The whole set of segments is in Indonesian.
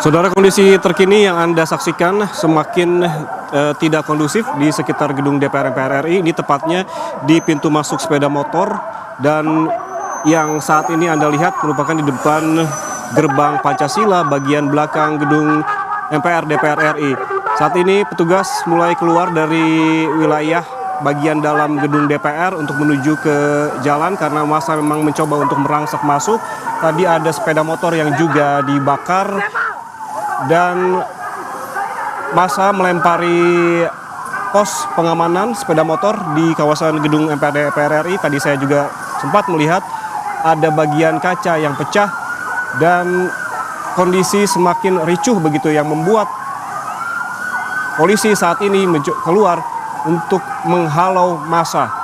Saudara, kondisi terkini yang Anda saksikan semakin tidak kondusif di sekitar gedung DPR MPR RI. Ini tepatnya di pintu masuk sepeda motor, dan yang saat ini Anda lihat merupakan di depan gerbang Pancasila bagian belakang gedung MPR DPR RI. Saat ini petugas mulai keluar dari wilayah bagian dalam gedung DPR untuk menuju ke jalan karena massa memang mencoba untuk merangsek masuk. Tadi ada sepeda motor yang juga dibakar dan massa melempari pos pengamanan sepeda motor di kawasan gedung MPR DPR RI. Tadi saya juga sempat melihat ada bagian kaca yang pecah dan kondisi semakin ricuh begitu, yang membuat polisi saat ini keluar untuk menghalau massa.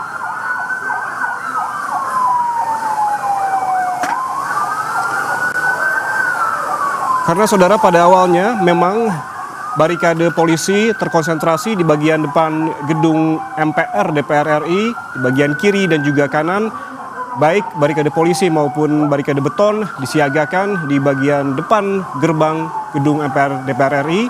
Karena saudara, pada awalnya memang barikade polisi terkonsentrasi di bagian depan gedung MPR DPR RI, di bagian kiri dan juga kanan. Baik barikade polisi maupun barikade beton disiagakan di bagian depan gerbang gedung MPR DPR RI.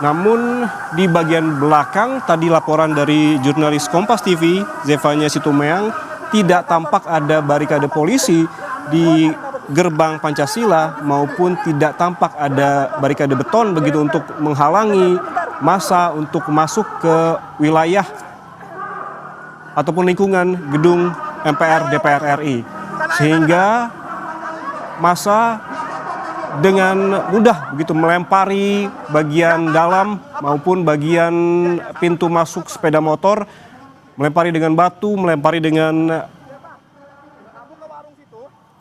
Namun di bagian belakang, tadi laporan dari jurnalis Kompas TV Zefanya Situmeang, tidak tampak ada barikade polisi di gerbang Pancasila maupun tidak tampak ada barikade beton begitu untuk menghalangi massa untuk masuk ke wilayah ataupun lingkungan gedung MPR DPR RI, sehingga massa dengan mudah begitu melempari bagian dalam maupun bagian pintu masuk sepeda motor, melempari dengan batu, melempari dengan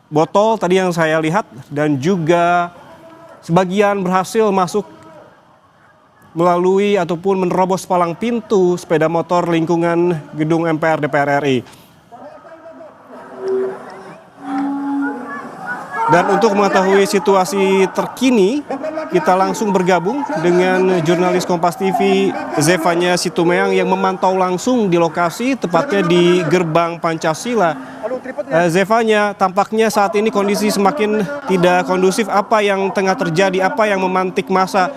botol tadi yang saya lihat, dan juga sebagian berhasil masuk melalui ataupun menerobos palang pintu sepeda motor lingkungan gedung MPR DPR RI. Dan untuk mengetahui situasi terkini, kita langsung bergabung dengan jurnalis Kompas TV Zefanya Situmeang yang memantau langsung di lokasi, tepatnya di gerbang Pancasila. Zefanya, tampaknya saat ini kondisi semakin tidak kondusif. Apa yang tengah terjadi? Apa yang memantik massa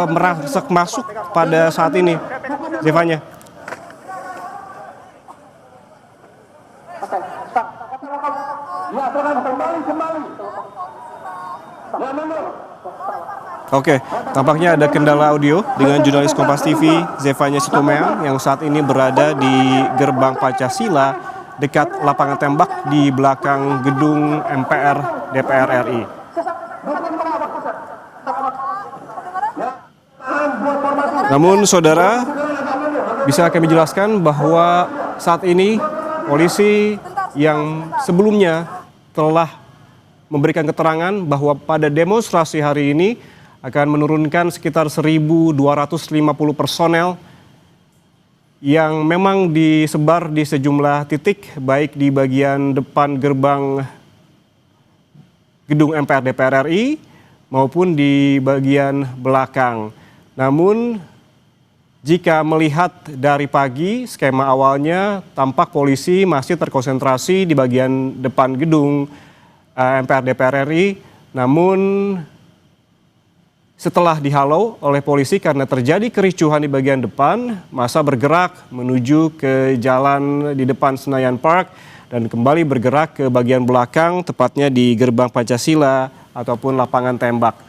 merangsek masuk pada saat ini, Zefanya? Oke, tampaknya ada kendala audio dengan jurnalis Kompas TV Zefanya Situmeang yang saat ini berada di gerbang Pancasila dekat lapangan tembak di belakang gedung MPR DPR RI. Namun saudara, bisa kami jelaskan bahwa saat ini polisi yang sebelumnya telah memberikan keterangan bahwa pada demonstrasi hari ini akan menurunkan sekitar 1.250 personel yang memang disebar di sejumlah titik, baik di bagian depan gerbang gedung MPR DPR RI maupun di bagian belakang. Namun jika melihat dari pagi, skema awalnya tampak polisi masih terkonsentrasi di bagian depan gedung MPR DPR RI. Namun setelah dihalau oleh polisi karena terjadi kericuhan di bagian depan, massa bergerak menuju ke jalan di depan Senayan Park dan kembali bergerak ke bagian belakang, tepatnya di gerbang Pancasila ataupun lapangan tembak.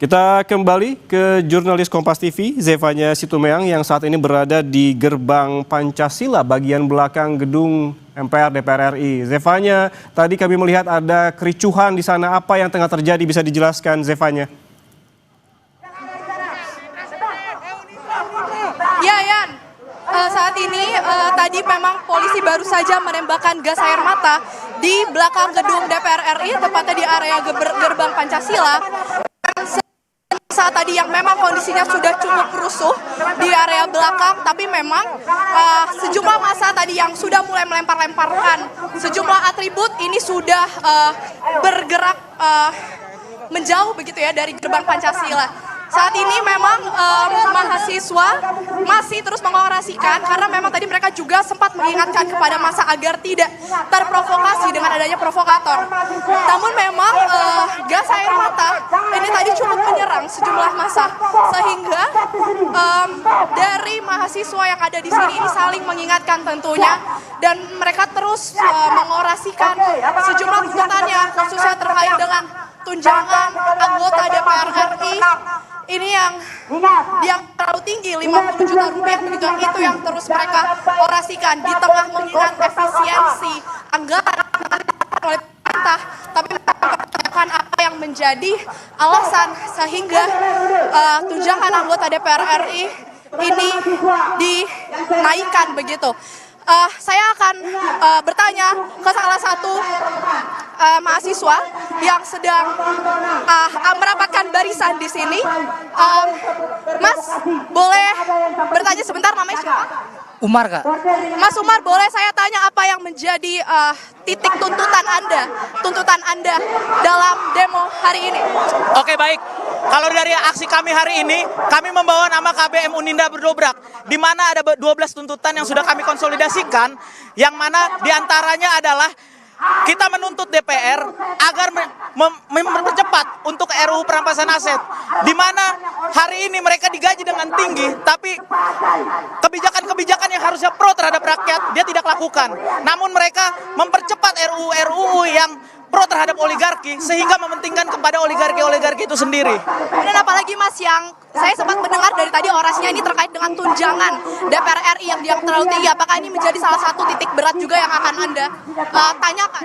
Kita kembali ke jurnalis Kompas TV Zefanya Situmeang yang saat ini berada di gerbang Pancasila bagian belakang gedung MPR DPR RI. Zefanya, tadi kami melihat ada kericuhan di sana. Apa yang tengah terjadi, bisa dijelaskan Zefanya? Ya, Yan. Saat ini tadi memang polisi baru saja menembakkan gas air mata di belakang gedung DPR RI, tepatnya di area gerbang Pancasila. Saat tadi yang memang kondisinya sudah cukup rusuh di area belakang, tapi memang sejumlah massa tadi yang sudah mulai melempar-lemparkan sejumlah atribut ini sudah bergerak menjauh begitu ya dari gerbang Pancasila. saat ini memang mahasiswa masih terus mengorasikan karena memang tadi mereka juga sempat mengingatkan kepada massa agar tidak terprovokasi dengan adanya provokator. Namun memang gas air mata ini tadi cukup menyerang sejumlah massa sehingga dari mahasiswa yang ada di sini ini saling mengingatkan tentunya dan mereka terus mengorasikan sejumlah tuntutannya khususnya terkait dengan tunjangan anggota DPR RI ini yang terlalu tinggi 50 juta rupiah begitu, itu yang terus mereka orasikan di tengah mengingat efisiensi anggaran oleh pemerintah, tapi mereka mempertanyakan apa yang menjadi alasan sehingga tunjangan anggota DPR RI ini dinaikkan begitu. Saya akan bertanya ke salah satu mahasiswa yang sedang merapatkan barisan di sini. Mas, boleh bertanya sebentar, namanya siapa? Umar, Kak. Mas Umar, boleh saya tanya apa yang menjadi titik tuntutan Anda dalam demo hari ini? Oke, baik. Kalau dari aksi kami hari ini, kami membawa nama KBM Uninda Berdobrak, di mana ada 12 tuntutan yang sudah kami konsolidasikan, yang mana diantaranya adalah kita menuntut DPR agar mempercepat untuk RUU perampasan aset, di mana hari ini mereka digaji dengan tinggi, tapi kebijakan-kebijakan yang harusnya pro terhadap rakyat dia tidak lakukan. Namun mereka mempercepat RUU yang pro terhadap oligarki sehingga mementingkan kepada oligarki itu sendiri. Dan apalagi Mas, yang saya sempat mendengar dari tadi orasinya ini terkait dengan tunjangan DPR RI yang terlalu tinggi. Apakah ini menjadi salah satu titik berat juga yang akan Anda tanyakan?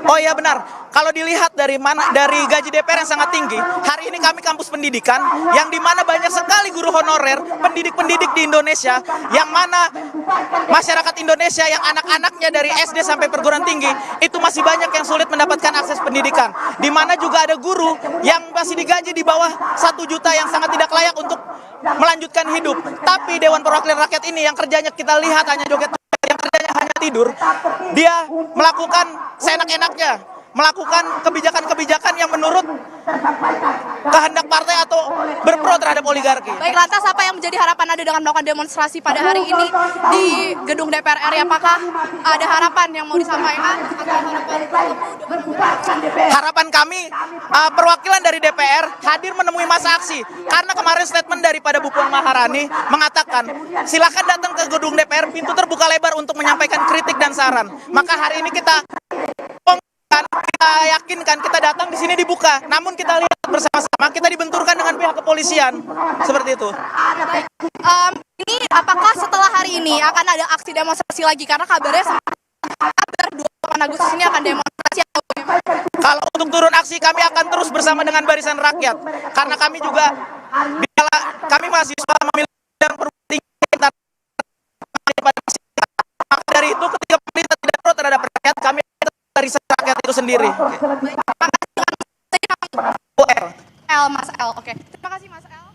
Oh iya, benar. Kalau dilihat dari gaji DPR yang sangat tinggi, hari ini kami kampus pendidikan yang dimana banyak sekali guru honorer, pendidik-pendidik di Indonesia, yang mana masyarakat Indonesia yang anak-anaknya dari SD sampai perguruan tinggi itu masih banyak yang sulit mendapatkan akses pendidikan, di mana juga ada guru yang masih digaji di bawah 1 juta yang sangat tidak layak untuk melanjutkan hidup. Tapi Dewan Perwakilan Rakyat ini yang kerjanya kita lihat hanya joget, yang kerjanya hanya tidur, dia melakukan seenak-enaknya, melakukan kebijakan-kebijakan yang menurut kehendak partai atau berpro terhadap oligarki. Baik, lantas apa yang menjadi harapan Anda dengan melakukan demonstrasi pada hari ini di gedung DPR RI? Apakah ada harapan yang mau disampaikan? Harapan kami, perwakilan dari DPR hadir menemui masa aksi, karena kemarin statement daripada Bu Puan Maharani mengatakan silakan datang ke gedung DPR, pintu terbuka lebar untuk menyampaikan kritik dan saran. Maka hari ini kita yakinkan, kita datang di sini dibuka, namun kita lihat bersama-sama kita dibenturkan dengan pihak kepolisian seperti itu. Ini apakah setelah hari ini akan ada aksi demonstrasi lagi? Karena kabar 28 Agustus ini akan demonstrasi. Kalau untuk turun aksi, kami akan terus bersama dengan Barisan Rakyat, karena kami juga kami mahasiswa memiliki perguruan tinggi. Maka dari itu, ketika pemerintah tidak pro terhadap rakyat, kami Barisan Rakyat itu sendiri. Mas L. Oke. Terima kasih Mas L.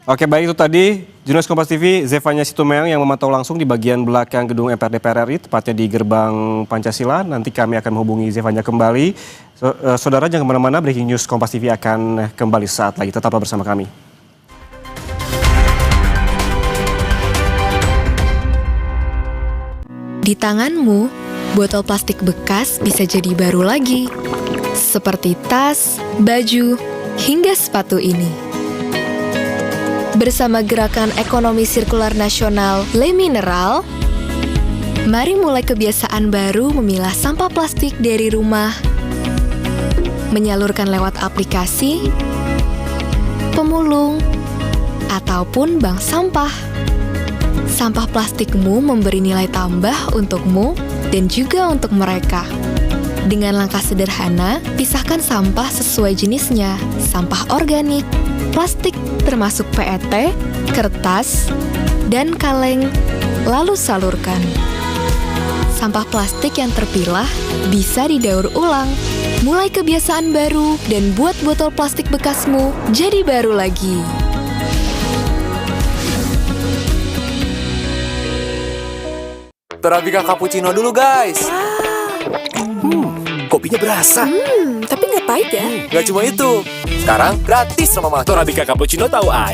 Oke, baik, itu tadi jurnalis Kompas TV Zefanya Situmorang yang memantau langsung di bagian belakang gedung MPR DPR RI, tepatnya di gerbang Pancasila. Nanti kami akan menghubungi Zefanya kembali. Saudara jangan kemana-mana, breaking news Kompas TV akan kembali saat lagi. Tetaplah bersama kami. Di tanganmu, botol plastik bekas bisa jadi baru lagi. Seperti tas, baju, hingga sepatu ini. Bersama Gerakan Ekonomi Sirkular Nasional Le Mineral, mari mulai kebiasaan baru memilah sampah plastik dari rumah, menyalurkan lewat aplikasi, pemulung, ataupun bank sampah. Sampah plastikmu memberi nilai tambah untukmu dan juga untuk mereka. Dengan langkah sederhana, pisahkan sampah sesuai jenisnya, sampah organik, plastik termasuk PET, kertas, dan kaleng, lalu salurkan. Sampah plastik yang terpilah bisa didaur ulang. Mulai kebiasaan baru dan buat botol plastik bekasmu jadi baru lagi. Torabika cappuccino dulu guys. Kopinya berasa. tapi nggak pahit ya. Nggak cuma itu, sekarang gratis sama Torabica Cappuccino tahu aja.